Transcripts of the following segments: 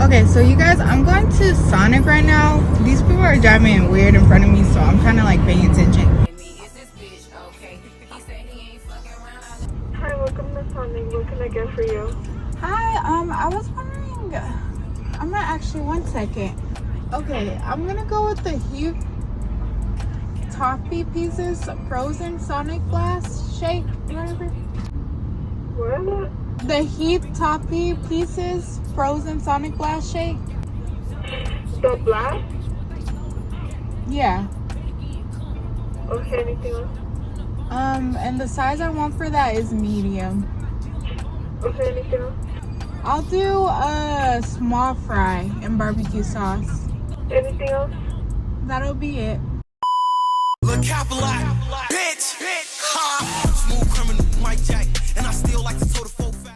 Okay, so you guys, I'm going to Sonic right now. These people are driving weird in front of me, so I'm kind of like paying attention. Hi, welcome to Sonic. What can I get for you? Hi, I was wondering, I'm gonna actually, 1 second. Okay, I'm gonna go with the Hugh Toffee Pieces Frozen Sonic Blast Shake, whatever. What? The Heat Toffee Pieces Frozen Sonic Blast Shake. The blast? Yeah. Okay, anything else? And the size I want for that is medium. Okay, anything else? I'll do a small fry and barbecue sauce. Anything else? That'll be it. Look capitalize, bitch, smooth criminal, Mike Jack, and I still like to toe the full foul.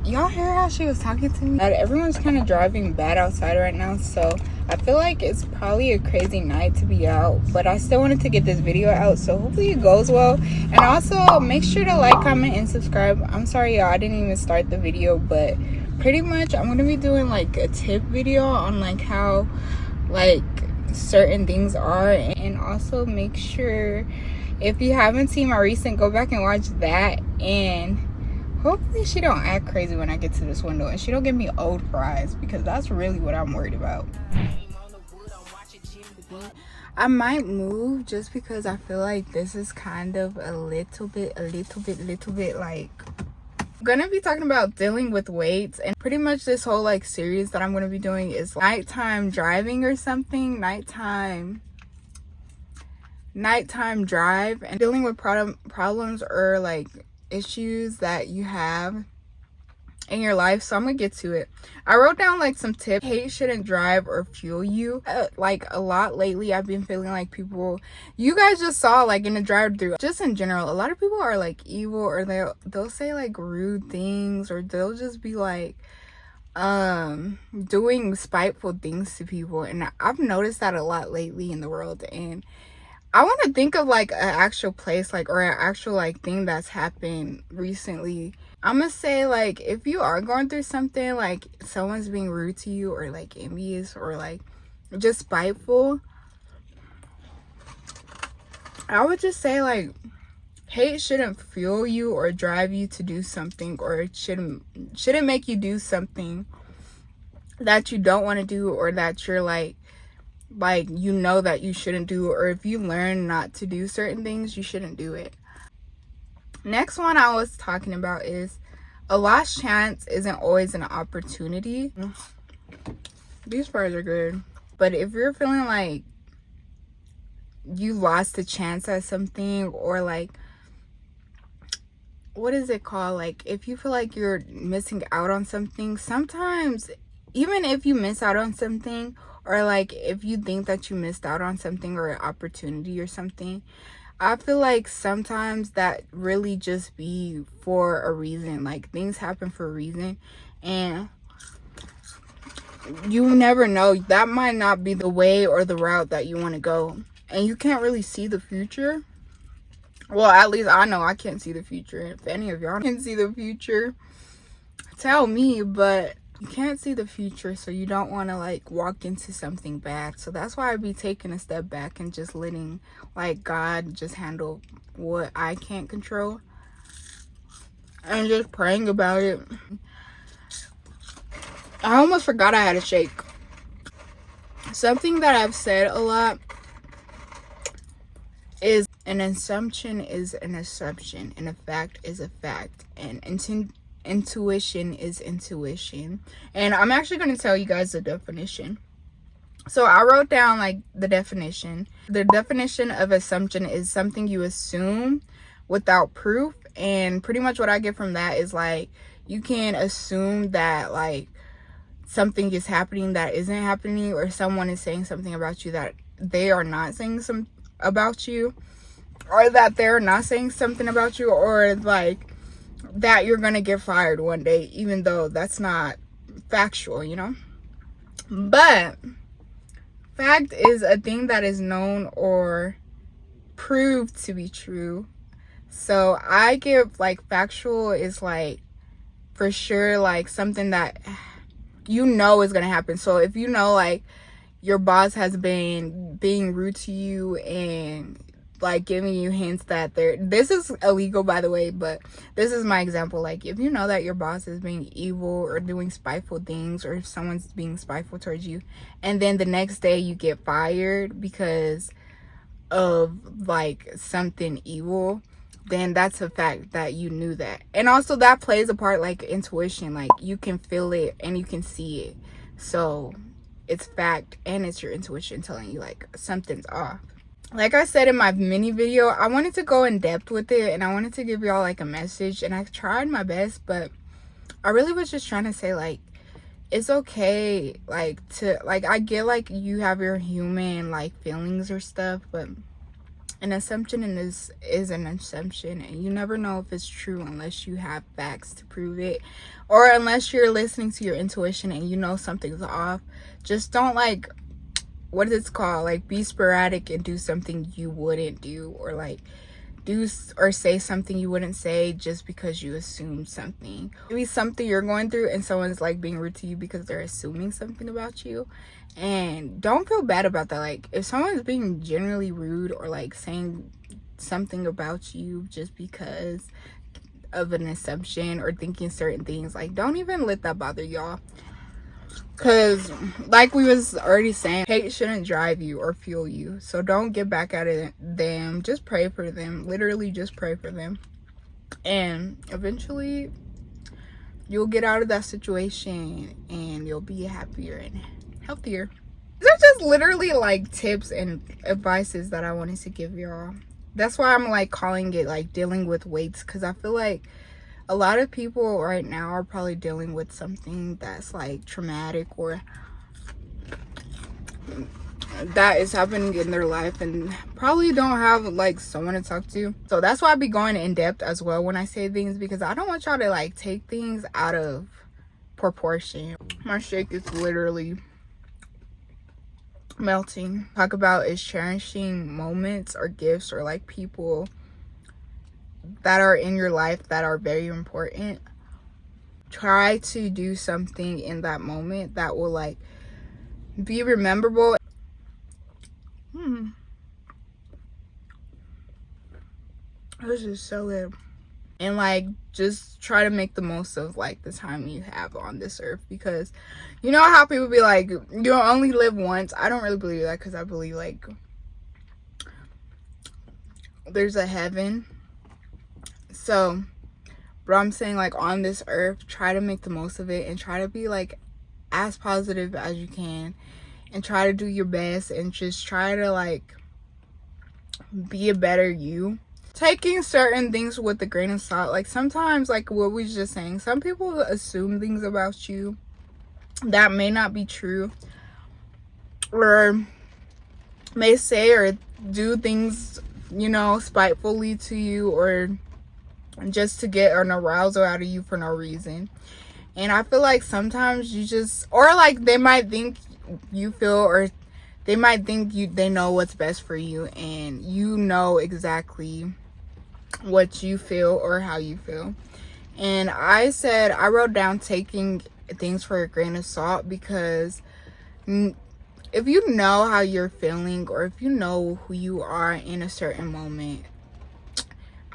Y'all hear how she was talking to me? Everyone's kind of driving bad outside right now, so I feel like it's probably a crazy night to be out, but I still wanted to get this video out, so hopefully it goes well. And also make sure to like, comment, and subscribe. I'm sorry y'all, I didn't even start the video, but pretty much I'm gonna be doing like a tip video on like how like certain things are, and also make sure if you haven't seen my recent, go back and watch that. And hopefully she don't act crazy when I get to this window and she don't give me old fries, because that's really what I'm worried about. I might move just because I feel like this is kind of a little bit like, I'm gonna be talking about dealing with weights, and pretty much this whole like series that I'm gonna be doing is nighttime driving or something. Nighttime drive and dealing with problems or like issues that you have in your life. So I'm gonna get to it. I wrote down like some tips. Hate shouldn't drive or fuel you. Like a lot lately I've been feeling like people, you guys just saw like in the drive-thru, just in general, a lot of people are like evil, or they'll say like rude things, or they'll just be like doing spiteful things to people. And I've noticed that a lot lately in the world, and I want to think of like an actual place, like, or an actual like thing that's happened recently. I'm gonna say, like, if you are going through something, like someone's being rude to you, or like envious, or like just spiteful, I would just say like hate shouldn't fuel you or drive you to do something, or it shouldn't make you do something that you don't want to do, or that you're like you know that you shouldn't do, or if you learn not to do certain things, you shouldn't do it. Next one I was talking about is a lost chance isn't always an opportunity. These fries are good, but if you're feeling like you lost a chance at something, or like, what is it called, like if you feel like you're missing out on something, sometimes even if you miss out on something, or like if you think that you missed out on something or an opportunity or something, I feel like sometimes that really just be for a reason. Like things happen for a reason, and you never know, that might not be the way or the route that you want to go, and you can't really see the future. Well, at least I know I can't see the future. If any of y'all can see the future, tell me, but you can't see the future, so you don't want to like walk into something bad. So that's why I be taking a step back and just letting like God just handle what I can't control, and just praying about it. I almost forgot I had a shake. Something that I've said a lot is an assumption is an assumption, and a fact is a fact, and intuition is intuition. And I'm actually going to tell you guys the definition. So I wrote down like the definition. The definition of assumption is something you assume without proof, and pretty much what I get from that is like you can assume that like something is happening that isn't happening, or someone is saying something about you that they are not saying some about you, or that they're not saying something about you, or like that you're gonna get fired one day, even though that's not factual, you know. But fact is a thing that is known or proved to be true. So I give like factual is like for sure, like something that you know it's gonna happen. So if you know like your boss has been being rude to you and like giving you hints that this is illegal, by the way, but this is my example. Like if you know that your boss is being evil or doing spiteful things, or if someone's being spiteful towards you, and then the next day you get fired because of like something evil, then that's a fact that you knew that. And also that plays a part, like intuition, like you can feel it and you can see it. So it's fact and it's your intuition telling you like something's off. Like I said in my mini video, I wanted to go in depth with it and I wanted to give y'all like a message, and I tried my best, but I really was just trying to say like it's okay, like to like, I get like you have your human like feelings or stuff, but an assumption is an assumption, and you never know if it's true unless you have facts to prove it, or unless you're listening to your intuition and you know something's off. Just don't like, what is it called, like be sporadic and do something you wouldn't do, or like do or say something you wouldn't say just because you assume something. Maybe something you're going through and someone's like being rude to you because they're assuming something about you, and don't feel bad about that. Like if someone's being generally rude or like saying something about you just because of an assumption or thinking certain things, like don't even let that bother y'all. Because like we was already saying, hate shouldn't drive you or fuel you. So don't get back at them. Just pray for them. Literally just pray for them. And eventually you'll get out of that situation and you'll be happier and healthier. These are just literally like tips and advices that I wanted to give y'all. That's why I'm like calling it like dealing with weights, because I feel like a lot of people right now are probably dealing with something that's like traumatic or that is happening in their life and probably don't have like someone to talk to. So that's why I be going in depth as well when I say things, because I don't want y'all to like take things out of proportion. My shake is literally melting. Talk about is cherishing moments or gifts or like people that are in your life that are very important. Try to do something in that moment that will like be rememberable. This is so good. And like just try to make the most of like the time you have on this earth, because you know how people be like you'll only live once. I don't really believe that, because I believe like there's a heaven. So, but I'm saying like on this earth, try to make the most of it and try to be like as positive as you can and try to do your best and just try to like be a better you. Taking certain things with a grain of salt. Like sometimes, like what we was just saying, some people assume things about you that may not be true, or may say or do things, you know, spitefully to you, or just to get an arousal out of you for no reason. And I feel like sometimes you just, or like they might think you feel, or they might think they know what's best for you, and you know exactly what you feel or how you feel. And I wrote down taking things for a grain of salt, because if you know how you're feeling, or if you know who you are in a certain moment,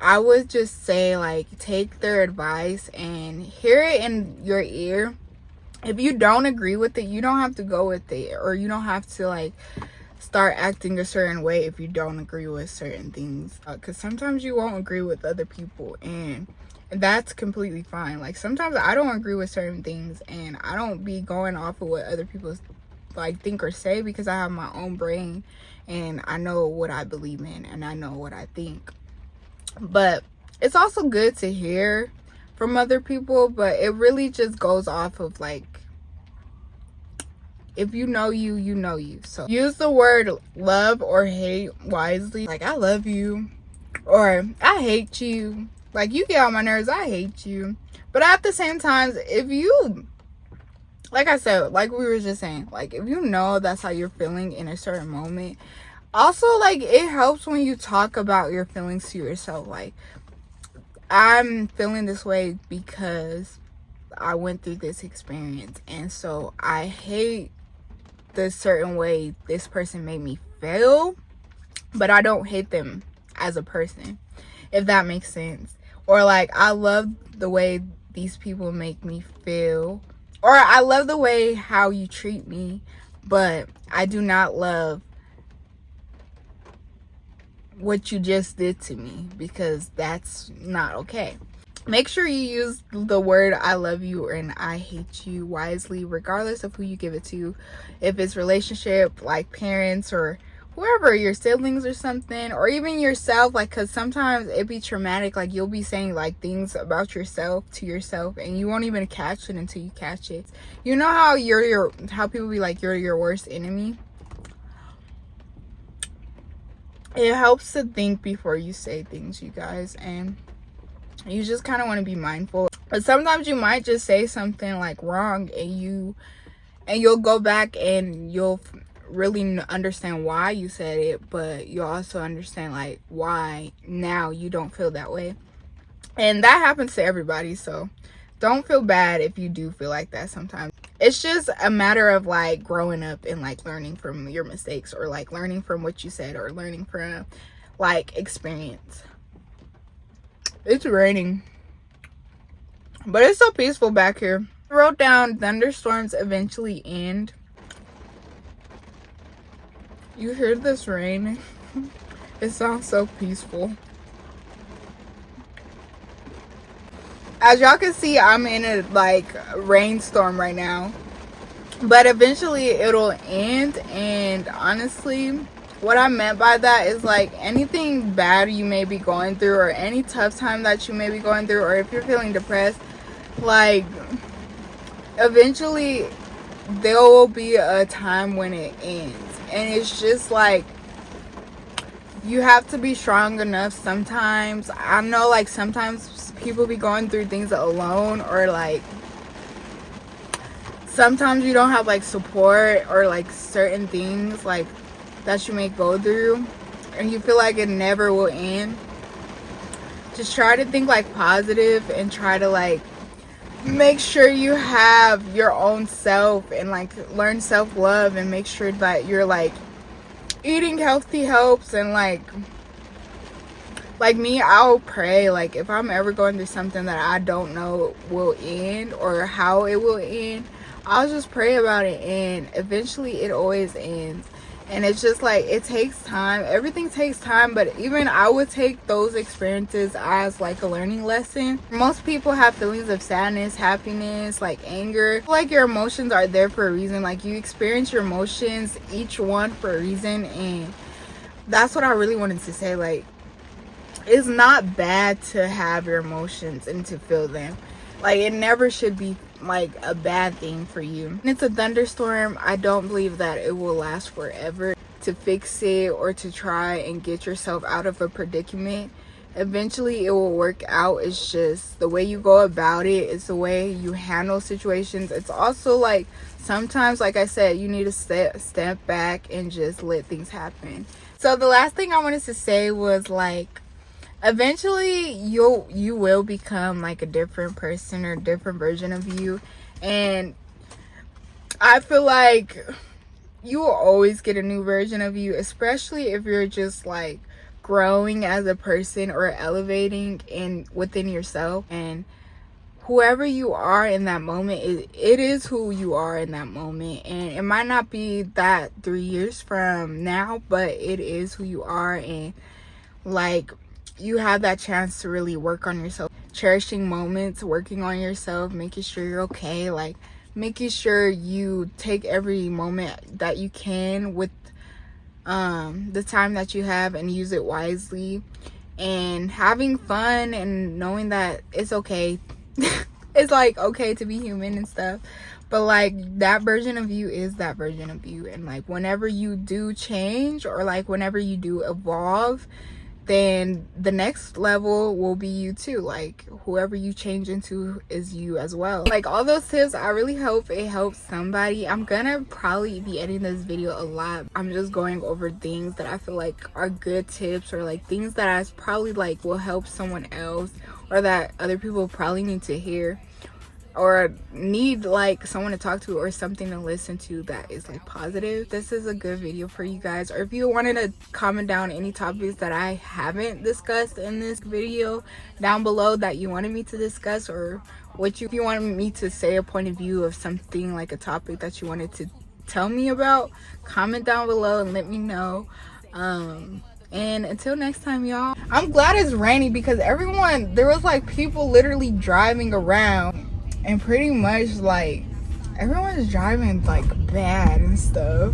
I would just say like take their advice and hear it in your ear. If you don't agree with it, you don't have to go with it, or you don't have to like start acting a certain way if you don't agree with certain things, because sometimes you won't agree with other people, and that's completely fine. Like sometimes I don't agree with certain things and I don't be going off of what other people like think or say, because I have my own brain and I know what I believe in and I know what I think. But it's also good to hear from other people, but it really just goes off of like, if you know you, you know you. So use the word love or hate wisely. Like I love you, or I hate you. Like you get on my nerves, I hate you. But at the same time, if you, like I said, like we were just saying, like if you know that's how you're feeling in a certain moment, also like it helps when you talk about your feelings to yourself. Like I'm feeling this way because I went through this experience, and so I hate the certain way this person made me feel, but I don't hate them as a person, if that makes sense. Or like, I love the way these people make me feel, or I love the way how you treat me, but I do not love what you just did to me, because that's not okay. Make sure you use the word I love you and I hate you wisely, regardless of who you give it to. If it's relationship, like parents or whoever, your siblings or something, or even yourself, like, because sometimes it be traumatic. Like, you'll be saying like things about yourself to yourself and you won't even catch it until you catch it. You know how how people be like, you're your worst enemy? It helps to think before you say things, you guys, and you just kind of want to be mindful. But sometimes you might just say something like wrong, and you'll go back and you'll really understand why you said it, but you'll also understand like why now you don't feel that way. And that happens to everybody, so don't feel bad if you do feel like that sometimes. It's just a matter of like growing up and like learning from your mistakes, or like learning from what you said, or learning from like experience. It's raining, but it's so peaceful back here. I wrote down thunderstorms eventually end. You hear this rain? It sounds so peaceful. As y'all can see, I'm in a like rainstorm right now, but eventually it'll end. And honestly, what I meant by that is like anything bad you may be going through, or any tough time that you may be going through, or if you're feeling depressed, like eventually there will be a time when it ends. And it's just like, you have to be strong enough sometimes. I know like sometimes people be going through things alone, or like sometimes you don't have like support, or like certain things like that you may go through and you feel like it never will end. Just try to think like positive, and try to like make sure you have your own self, and like learn self-love, and make sure that you're like eating healthy helps. And like me, I'll pray, like if I'm ever going through something that I don't know will end or how it will end, I'll just pray about it, and eventually it always ends. And it's just like, it takes time. Everything takes time, but even I would take those experiences as like a learning lesson. Most people have feelings of sadness, happiness, like anger. Like your emotions are there for a reason. Like you experience your emotions, each one for a reason. And that's what I really wanted to say. Like, it's not bad to have your emotions and to feel them. Like, it never should be like a bad thing for you. And it's a thunderstorm. I don't believe that it will last forever. To fix it or to try and get yourself out of a predicament, eventually it will work out. It's just the way you go about it. It's the way you handle situations. It's also like sometimes, like I said, you need to step back and just let things happen. So the last thing I wanted to say was like, eventually you will become like a different person, or a different version of you. And I feel like you will always get a new version of you, especially if you're just like growing as a person or elevating within yourself. And whoever you are in that moment, it is who you are in that moment. And it might not be that 3 years from now, but it is who you are. And like, you have that chance to really work on yourself, cherishing moments, working on yourself, making sure you're okay, like making sure you take every moment that you can with the time that you have, and use it wisely, and having fun, and knowing that it's okay. It's like okay to be human and stuff, but like that version of you is that version of you. And like whenever you do change, or like whenever you do evolve, then the next level will be you too. Like whoever you change into is you as well. Like all those tips, I really hope it helps somebody. I'm gonna probably be editing this video a lot. I'm just going over things that I feel like are good tips, or like things that I probably like will help someone else, or that other people probably need to hear. or need like someone to talk to or something to listen to that is like positive, this is a good video for you guys. Or if you wanted to comment down any topics that I haven't discussed in this video down below that you wanted me to discuss, or if you wanted me to say a point of view of something, like a topic that you wanted to tell me about, comment down below and let me know. And until next time, y'all, I'm glad it's rainy because there was like people literally driving around and pretty much like everyone's driving like bad and stuff.